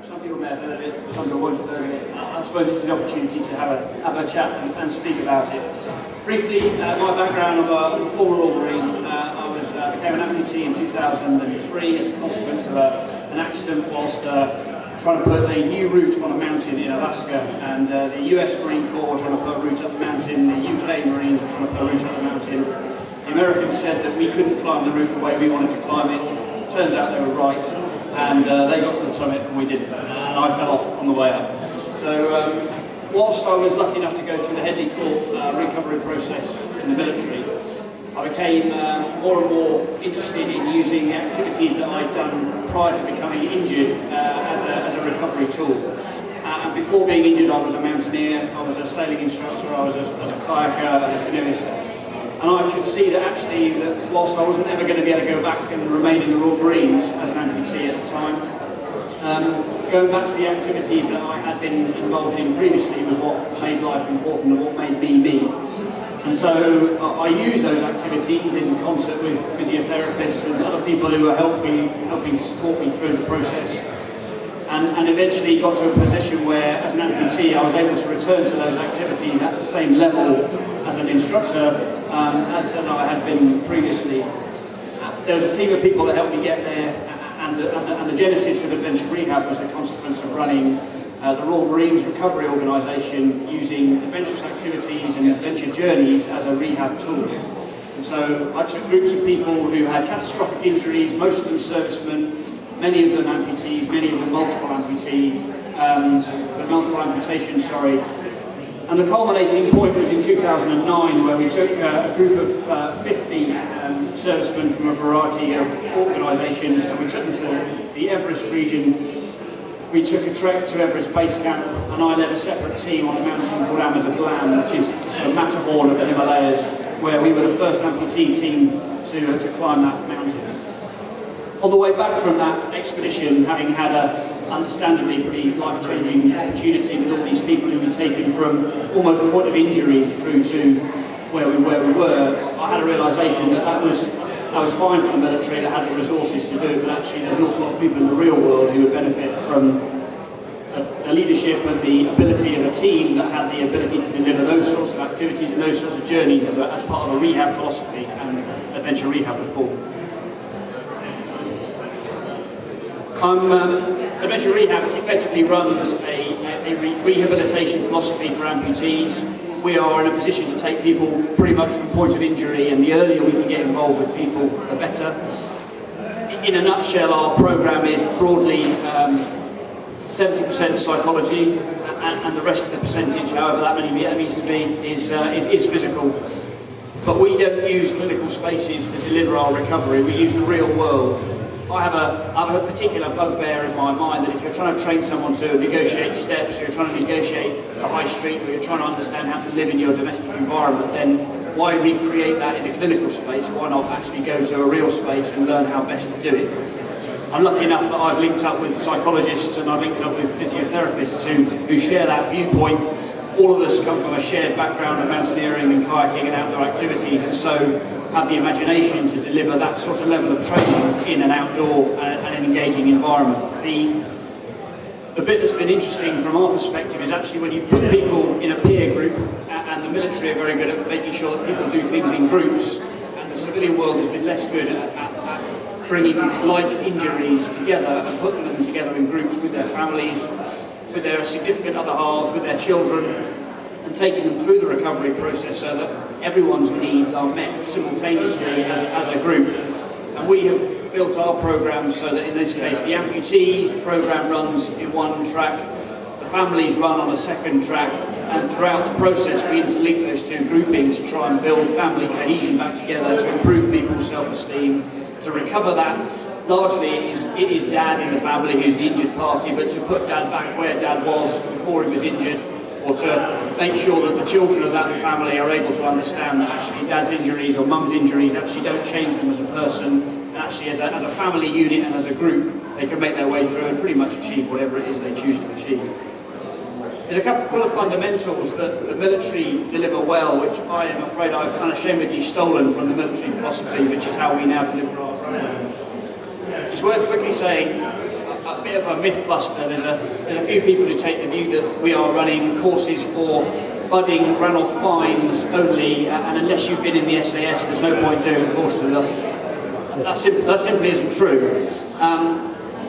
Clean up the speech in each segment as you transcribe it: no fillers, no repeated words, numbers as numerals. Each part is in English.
Some people may have heard of it, some people won't have heard of it. I suppose this is an opportunity to have a chat and speak about it. Briefly, my background, I'm a former Royal Marine. I became an amputee in 2003 as a consequence of an accident whilst trying to put a new route on a mountain in Alaska, and the US Marine Corps were trying to put a route up the mountain, the UK Marines were trying to put a route up the mountain. The Americans said that we couldn't climb the route the way we wanted to climb it. Turns out they were right, and they got to the summit and we didn't, and I fell off on the way up. So whilst I was lucky enough to go through the Headley Court recovery process in the military, I became more and more interested in using the activities that I'd done prior to becoming injured as a recovery tool. And before being injured, I was a mountaineer, I was a sailing instructor, I was a kayaker and a canoeist. And I could see that actually, that whilst I wasn't ever going to be able to go back and remain in the Royal Marines as an amputee at the time, going back to the activities that I had been involved in previously was what made life important and what made me me. And so I used those activities in concert with physiotherapists and other people who were helping to support me through the process, and eventually got to a position where, as an amputee, I was able to return to those activities at the same level as an instructor as that I had been previously. There was a team of people that helped me get there, and the genesis of Adventure Rehab was the consequence of running the Royal Marines Recovery Organisation using adventurous activities and adventure journeys as a rehab tool. And so I took groups of people who had catastrophic injuries, most of them servicemen, many of them amputees, many of them multiple amputees, multiple amputations, sorry. And the culminating point was in 2009, where we took a group of 50 servicemen from a variety of organisations, and we took them to the Everest region. We took a trek to Everest Base Camp, and I led a separate team on a mountain called Amputees, which is the sort of Matterhorn of the Himalayas, where we were the first amputee team to climb that mountain. On the way back from that expedition, having had a understandably pretty life-changing opportunity with all these people who were taken from almost a point of injury through to where we were, I had a realisation that that was fine for the military, that had the resources to do it, but actually there's an awful lot of people in the real world who would benefit from the leadership and the ability of a team that had the ability to deliver those sorts of activities and those sorts of journeys as part of a rehab philosophy, and Adventure Rehab was born. Adventure Rehab effectively runs a rehabilitation philosophy for amputees. We are in a position to take people pretty much from point of injury, and the earlier we can get involved with people, the better. In a nutshell, our program is broadly 70% psychology, and the rest of the percentage, however that many needs to be, is physical. But we don't use clinical spaces to deliver our recovery, we use the real world. I have a particular bugbear in my mind that if you're trying to train someone to negotiate steps, or you're trying to negotiate the high street, or you're trying to understand how to live in your domestic environment, then why recreate that in a clinical space? Why not actually go to a real space and learn how best to do it? I'm lucky enough that I've linked up with psychologists and I've linked up with physiotherapists who share that viewpoint. All of us come from a shared background of mountaineering and kayaking and outdoor activities, and so have the imagination to deliver that sort of level of training in an outdoor and an engaging environment. The bit that's been interesting from our perspective is actually when you put people in a peer group, and the military are very good at making sure that people do things in groups, and the civilian world has been less good at bringing like injuries together and putting them together in groups with their families, with their significant other halves, with their children, and taking them through the recovery process so that everyone's needs are met simultaneously as a group. And we have built our program so that in this case the amputees program runs in one track, the families run on a second track, and throughout the process we interlink those two groupings to try and build family cohesion back together, to improve people's self-esteem, to recover that. Largely it is dad in the family who's the injured party, but to put dad back where dad was before he was injured, or to make sure that the children of that family are able to understand that actually dad's injuries or mum's injuries actually don't change them as a person, and actually as a family unit and as a group they can make their way through and pretty much achieve whatever it is they choose to achieve. There's a couple of fundamentals that the military deliver well, which I am afraid I've unashamedly stolen from the military philosophy, which is how we now deliver our program. It's worth quickly saying, bit of a myth buster. There's a few people who take the view that we are running courses for budding Ranulph Fines only, and unless you've been in the SAS, there's no point doing a course with us. That simply isn't true.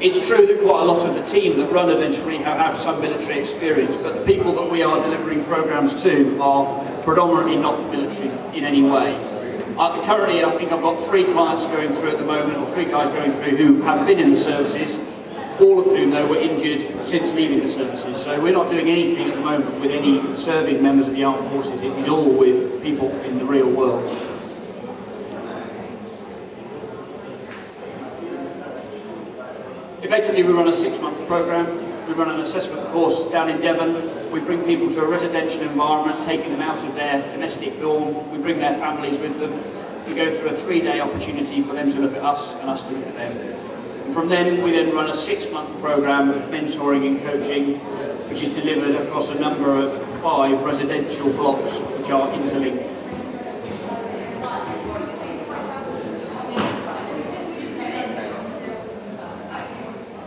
It's true that quite a lot of the team that run Adventure Rehab have some military experience, but the people that we are delivering programs to are predominantly not military in any way. Currently, I think I've got 3 clients going through at the moment, or 3 guys going through who have been in the services, all of whom, though, were injured since leaving the services. So we're not doing anything at the moment with any serving members of the armed forces. It is all with people in the real world. Effectively, we run a 6-month program. We run an assessment course down in Devon. We bring people to a residential environment, taking them out of their domestic dorm. We bring their families with them. We go through a 3-day opportunity for them to look at us and us to look at them. And from then, we then run a 6-month program of mentoring and coaching, which is delivered across a number of 5 residential blocks, which are interlinked.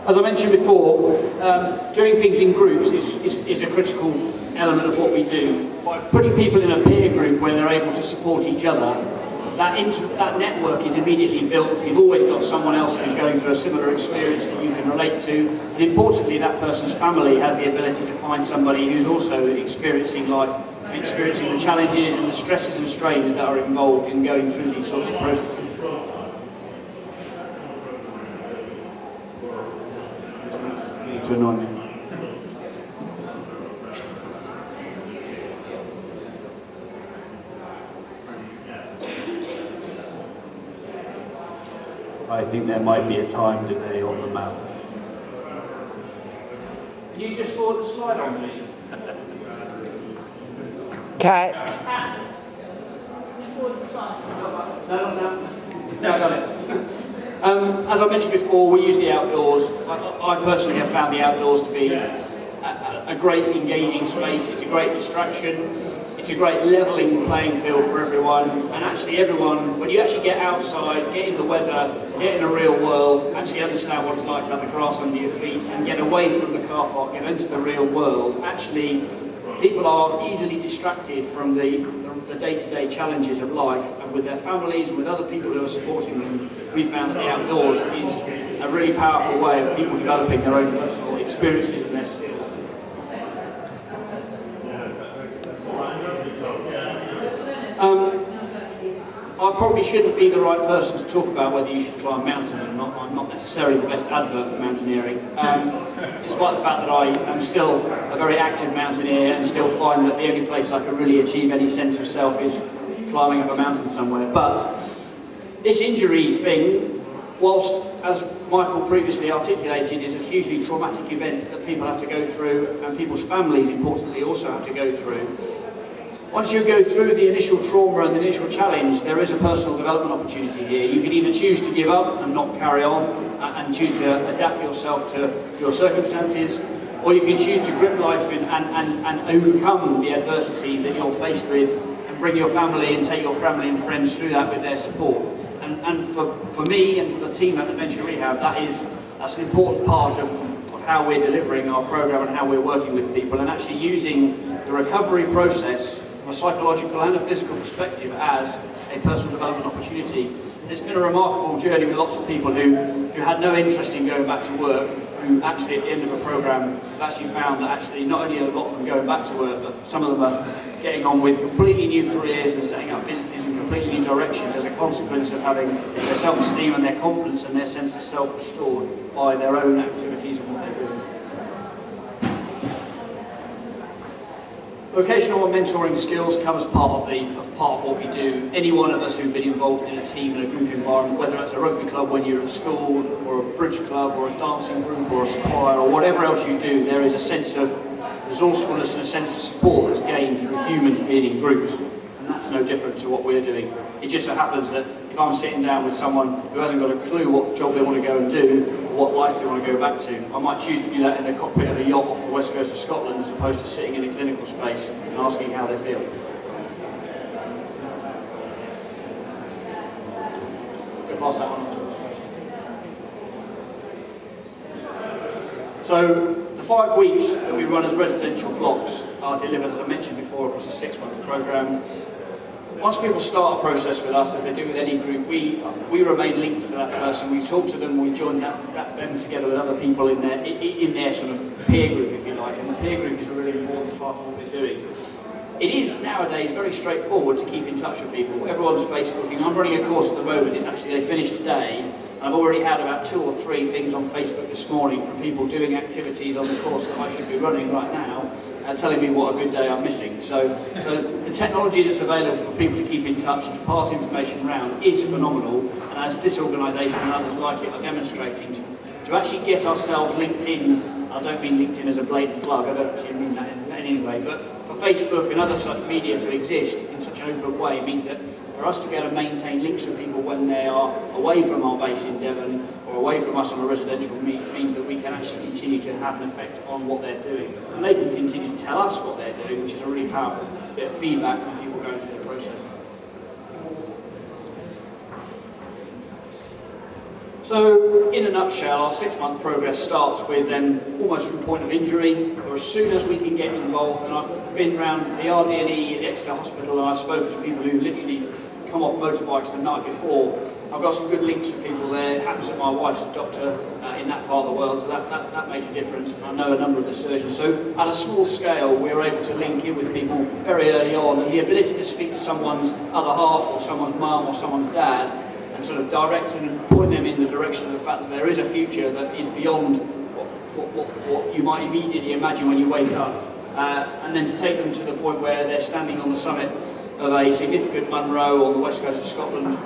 As I mentioned before, doing things in groups is a critical element of what we do. By putting people in a peer group where they're able to support each other, that network is immediately built. You've always got someone else who's going through a similar experience that you can relate to, and importantly, that person's family has the ability to find somebody who's also experiencing life, experiencing the challenges and the stresses and strains that are involved in going through these sorts of processes. To annoy me. I think there might be a time delay on the map. Can you just forward the slide on, please? Cat. No, I got it. As I mentioned before, we use the outdoors. I personally have found the outdoors to be a great engaging space. It's a great distraction. It's a great levelling playing field for everyone. And actually everyone, when you actually get outside, get in the weather, get in the real world, actually understand what it's like to have the grass under your feet and get away from the car park, get into the real world, actually people are easily distracted from the day-to-day challenges of life, and with their families and with other people who are supporting them, we found that the outdoors is a really powerful way of people developing their own personal experiences and their skills. I probably shouldn't be the right person to talk about whether you should climb mountains or not. I'm not necessarily the best advert for mountaineering, despite the fact that I am still a very active mountaineer and still find that the only place I can really achieve any sense of self is climbing up a mountain somewhere. But this injury thing, whilst, as Michael previously articulated, is a hugely traumatic event that people have to go through, and people's families, importantly, also have to go through. Once you go through the initial trauma and the initial challenge, there is a personal development opportunity here. You can either choose to give up and not carry on and choose to adapt yourself to your circumstances, or you can choose to grip life in and overcome the adversity that you're faced with and bring your family and take your family and friends through that with their support. And for me and for the team at Adventure Rehab, that's an important part of how we're delivering our program and how we're working with people, and actually using the recovery process from a psychological and a physical perspective as a personal development opportunity. It's been a remarkable journey with lots of people who had no interest in going back to work, who actually at the end of a program have actually found that actually not only are a lot of them going back to work, but some of them are getting on with completely new careers and setting up businesses in completely new directions as a consequence of having their self-esteem and their confidence and their sense of self restored by their own activities and what they're doing. Vocational and mentoring skills come as part of what we do. Any one of us who've been involved in a team and a group environment, whether it's a rugby club when you're at school, or a bridge club, or a dancing group, or a choir, or whatever else you do, there is a sense of resourcefulness and a sense of support that's gained through humans being in groups. And that's no different to what we're doing. It just so happens that if I'm sitting down with someone who hasn't got a clue what job they want to go and do, or what life they want to go back to, I might choose to do that in the cockpit of a yacht off the west coast of Scotland as opposed to sitting in a clinical space and asking how they feel. Go past that one. So the 5 weeks that we run as residential blocks are delivered, as I mentioned before, across a 6-month programme. Once people start a process with us, as they do with any group, we remain linked to that person. We talk to them, we join them together with other people in their sort of peer group, if you like, and the peer group is a really important part of what we're doing. It is nowadays very straightforward to keep in touch with people. Everyone's Facebooking. I'm running a course at the moment. It's actually, they finished today, and I've already had about 2 or 3 things on Facebook this morning from people doing activities on the course that I should be running right now, telling me what a good day I'm missing. So the technology that's available for people to keep in touch and to pass information around is phenomenal, and as this organisation and others like it are demonstrating, to actually get ourselves linked in, I don't mean LinkedIn as a blatant plug, I don't actually mean that in any way, but for Facebook and other such media to exist in such an open way means that for us to be able to maintain links with people when they are away from our base in Devon or away from us on a residential means that we can actually continue to have an effect on what they're doing. And they can continue to tell us what they're doing, which is a really powerful bit of feedback from people going through the process. So, in a nutshell, our 6-month progress starts with almost from point of injury, or as soon as we can get involved. And I've been around the RD&E at the Exeter Hospital, and I've spoken to people who literally come off motorbikes the night before. I've got some good links to people there. It happens that my wife's a doctor in that part of the world, so that makes a difference. And I know a number of the surgeons. So, at a small scale, we're able to link in with people very early on, and the ability to speak to someone's other half, or someone's mum, or someone's dad, and sort of direct and point them in the direction of the fact that there is a future that is beyond what you might immediately imagine when you wake up. And then to take them to the point where they're standing on the summit of a significant Munro on the west coast of Scotland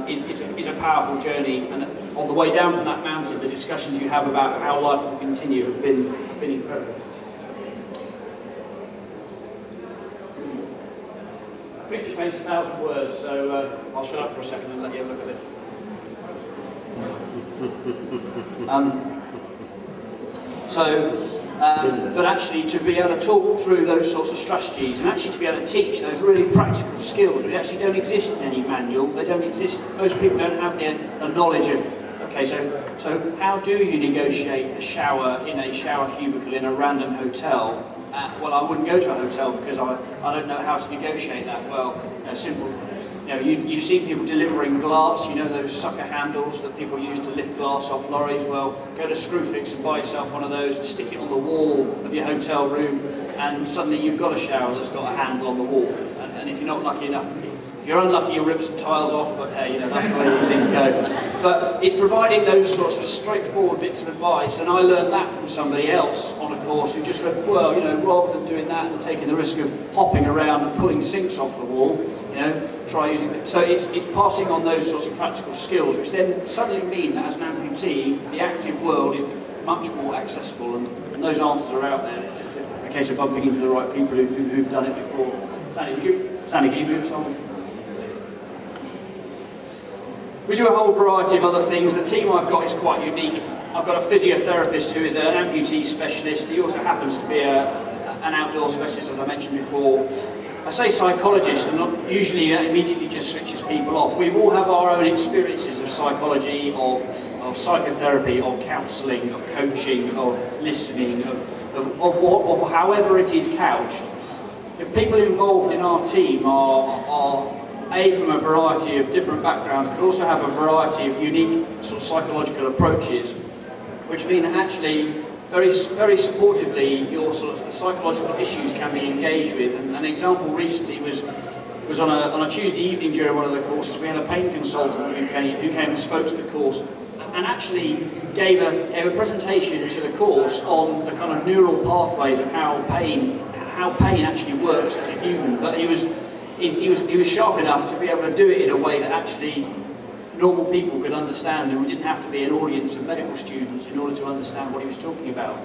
is a powerful journey. And on the way down from that mountain, the discussions you have about how life will continue have been incredible. A picture paints 1,000 words, so I'll shut up for a second and let you have a look at this. But actually to be able to talk through those sorts of strategies and actually to be able to teach those really practical skills which actually don't exist in any manual, they don't exist, most people don't have the knowledge of, okay, so how do you negotiate the shower in a shower cubicle in a random hotel? Well, I wouldn't go to a hotel because I don't know how to negotiate that. Well, simple. You've seen people delivering glass, those sucker handles that people use to lift glass off lorries. Well, go to Screwfix and buy yourself one of those and stick it on the wall of your hotel room, and suddenly you've got a shower that's got a handle on the wall. And if you're not lucky enough, if you're unlucky, you'll rip some tiles off, but hey, that's the way these things go. But it's providing those sorts of straightforward bits of advice, and I learned that from somebody else on a course who just went, well, rather than doing that and taking the risk of hopping around and pulling sinks off the wall, try using it. So it's passing on those sorts of practical skills, which then suddenly mean that as an amputee, the active world is much more accessible, and those answers are out there. It's just a case of bumping into the right people who've done it before. Sandy, can you move us on? We do a whole variety of other things. The team I've got is quite unique. I've got a physiotherapist who is an amputee specialist. He also happens to be an outdoor specialist, as I mentioned before. I say psychologist, and not usually that immediately just switches people off. We all have our own experiences of psychology, of psychotherapy, of counselling, of coaching, of listening, of however it is couched. The people involved in our team are from a variety of different backgrounds, but also have a variety of unique sort of psychological approaches, which mean that actually very, very supportively your sort of psychological issues can be engaged with. And an example recently was on a Tuesday evening during one of the courses. We had a pain consultant who came and spoke to the course and actually gave a presentation to the course on the kind of neural pathways of how pain actually works as a human. But he was sharp enough to be able to do it in a way that actually normal people could understand, and we didn't have to be an audience of medical students in order to understand what he was talking about.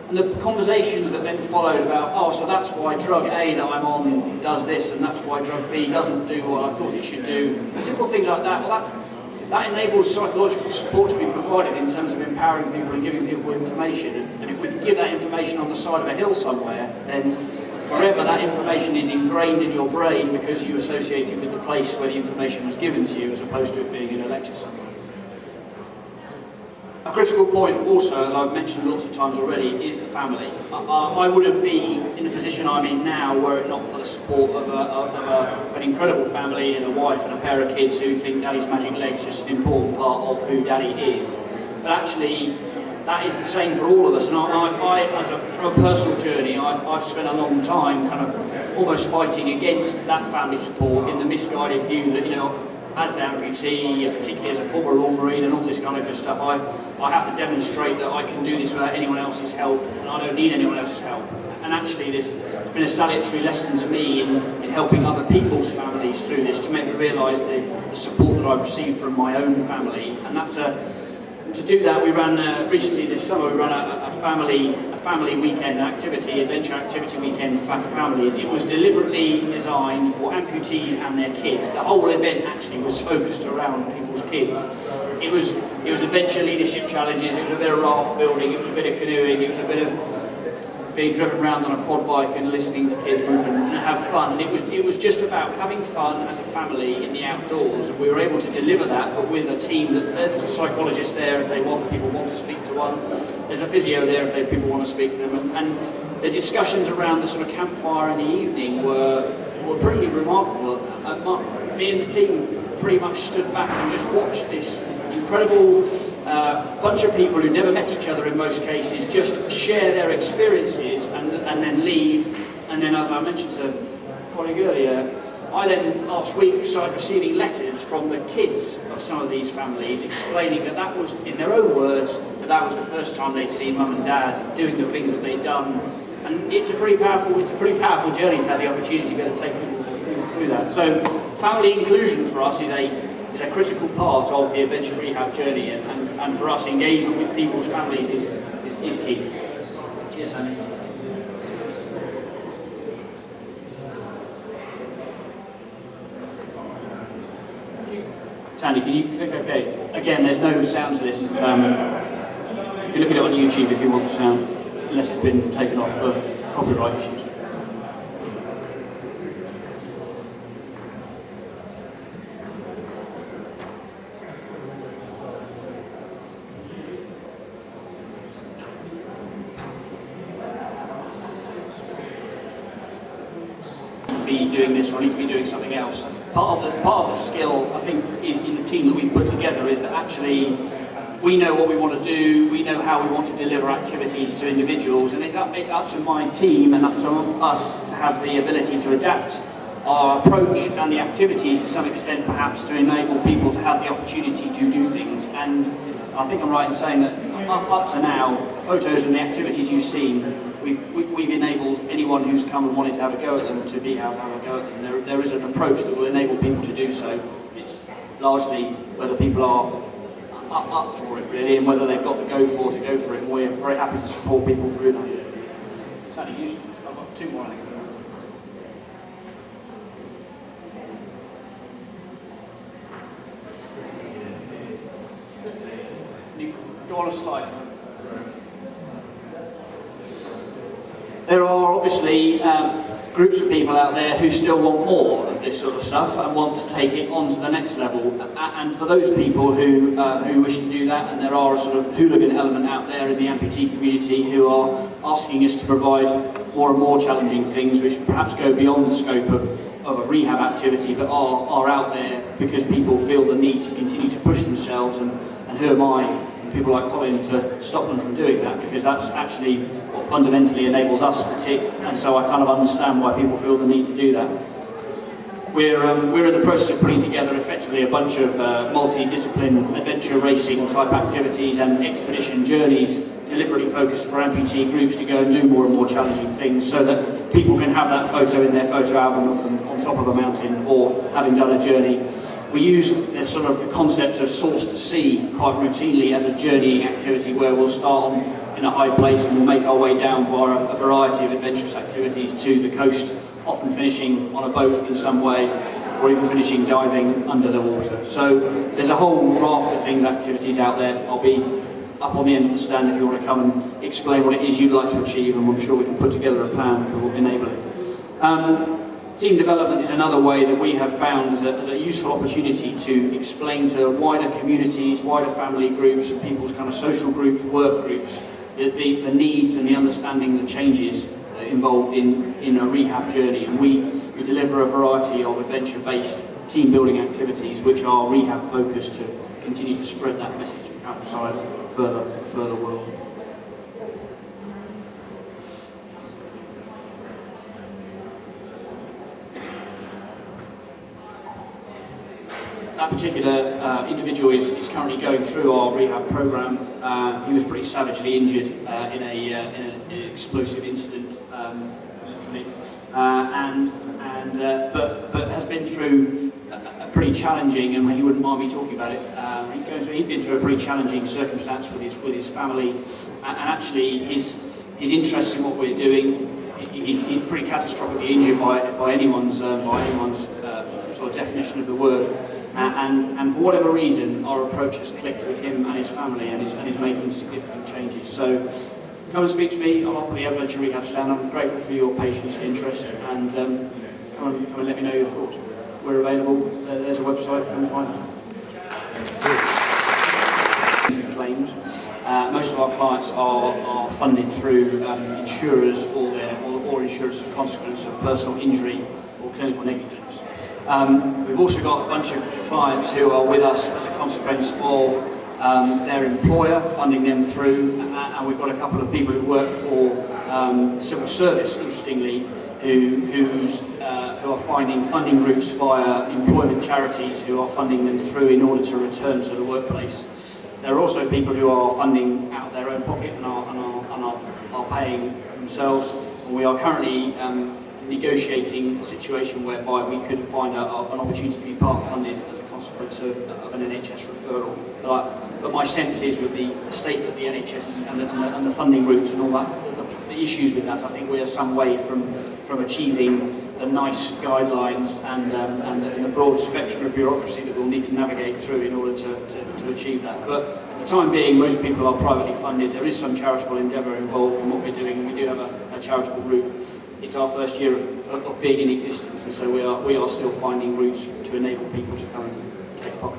And the conversations that then followed about, so that's why drug A that I'm on does this, and that's why drug B doesn't do what I thought it should do. And simple things like that, that enables psychological support to be provided in terms of empowering people and giving people information. And if we can give that information on the side of a hill somewhere, then forever that information is ingrained in your brain because you associate it with the place where the information was given to you as opposed to it being in a lecture somewhere. A critical point also, as I've mentioned lots of times already, is the family. I wouldn't be in the position I'm in now were it not for the support of an incredible family and a wife and a pair of kids who think Daddy's Magic Legs is just an important part of who Daddy is. But actually, that is the same for all of us. And from a personal journey, I've spent a long time kind of almost fighting against that family support in the misguided view that, you know, as the amputee, particularly as a former Royal Marine and all this kind of good stuff, I have to demonstrate that I can do this without anyone else's help, and I don't need anyone else's help. And actually there's been a salutary lesson to me in helping other people's families through this, to make me realise the support that I've received from my own family. And that's to do that, we ran recently this summer. We ran a family weekend adventure activity weekend for families. It was deliberately designed for amputees and their kids. The whole event actually was focused around people's kids. It was adventure leadership challenges. It was a bit of raft building. It was a bit of canoeing. It was a bit of being driven around on a quad bike and listening to kids and have fun. It was just about having fun as a family in the outdoors, and we were able to deliver that, but with a team there's a psychologist there if people want to speak to one. There's a physio there if people want to speak to them, and the discussions around the sort of campfire in the evening were pretty remarkable. Me and the team pretty much stood back and just watched this incredible bunch of people who never met each other in most cases just share their experiences and then leave. And then, as I mentioned to a colleague earlier, I then last week started receiving letters from the kids of some of these families explaining that was, in their own words, that was the first time they'd seen Mum and Dad doing the things that they'd done. And it's a pretty powerful journey to have the opportunity to be able to take people through that. So family inclusion for us is a critical part of the adventure rehab journey, and for us, engagement with people's families is key. Cheers, Sandy. Sandy, can you click OK? Again, there's no sound to this. You can look at it on YouTube if you want the sound, unless it's been taken off for copyright issues. Be doing this, or I need to be doing something else. Part of the skill, I think, in the team that we've put together is that actually we know what we want to do, we know how we want to deliver activities to individuals, and it's up to my team and up to us to have the ability to adapt our approach and the activities to some extent, perhaps, to enable people to have the opportunity to do things. And I think I'm right in saying that up to now, photos and the activities you've seen, we've enabled anyone who's come and wanted to have a go at them to be able to have a go at them. There is an approach that will enable people to do so. It's largely whether people are up for it, really, and whether they've got the go for it, and we're very happy to support people through that. It's only used. I've got two more, I think. Go on a slide. There are obviously groups of people out there who still want more of this sort of stuff and want to take it on to the next level. And for those people who wish to do that, and there are a sort of hooligan element out there in the amputee community who are asking us to provide more and more challenging things which perhaps go beyond the scope of a rehab activity, but are out there because people feel the need to continue to push themselves, and who am I, people like Colin, to stop them from doing that, because that's actually what fundamentally enables us to tick, and so I kind of understand why people feel the need to do that. We're in the process of putting together effectively a bunch of multi-discipline adventure racing type activities and expedition journeys deliberately focused for amputee groups to go and do more and more challenging things, so that people can have that photo in their photo album of them on top of a mountain or having done a journey. We use the concept of source to sea quite routinely as a journeying activity, where we'll start in a high place and we'll make our way down via a variety of adventurous activities to the coast, often finishing on a boat in some way, or even finishing diving under the water. So there's a whole raft of activities out there. I'll be up on the end of the stand if you want to come and explain what it is you'd like to achieve, and I'm sure we can put together a plan to enable it. Team development is another way that we have found as a useful opportunity to explain to wider communities, wider family groups, and people's kind of social groups, work groups, the needs and the understanding that changes involved in a rehab journey. And we deliver a variety of adventure-based team building activities which are rehab focused to continue to spread that message outside further world. That particular individual is currently going through our rehab program. He was pretty savagely injured in an explosive incident, literally, but has been through a pretty challenging, and he wouldn't mind me talking about it. He'd been through a pretty challenging circumstance with his family, and actually his interests in what we're doing. He's pretty catastrophically injured by anyone's sort of definition of the word. And for whatever reason, our approach has clicked with him and his family, and is making significant changes. So come and speak to me. I'll put the Adventure Rehab stand. I'm grateful for your patience and interest, and come and let me know your thoughts. We're available. There's a website. Come and find us. Claims. Most of our clients are funded through insurers or insurers as a consequence of personal injury or clinical negligence. We've also got a bunch of clients who are with us as a consequence of their employer funding them through, and we've got a couple of people who work for civil service, interestingly, who are finding funding routes via employment charities who are funding them through in order to return to the workplace. There are also people who are funding out of their own pocket and are paying themselves. And we are currently negotiating a situation whereby we could find an opportunity to be part funded as a consequence of an NHS referral. But my sense is, with the state that the NHS and the funding routes and all that, the issues with that, I think we are some way from achieving the nice guidelines and the broad spectrum of bureaucracy that we'll need to navigate through in order to achieve that. But for the time being, most people are privately funded. There is some charitable endeavour involved in what we're doing, and we do have a charitable route. It's our first year of being in existence, and so we are still finding routes to enable people to come and take part.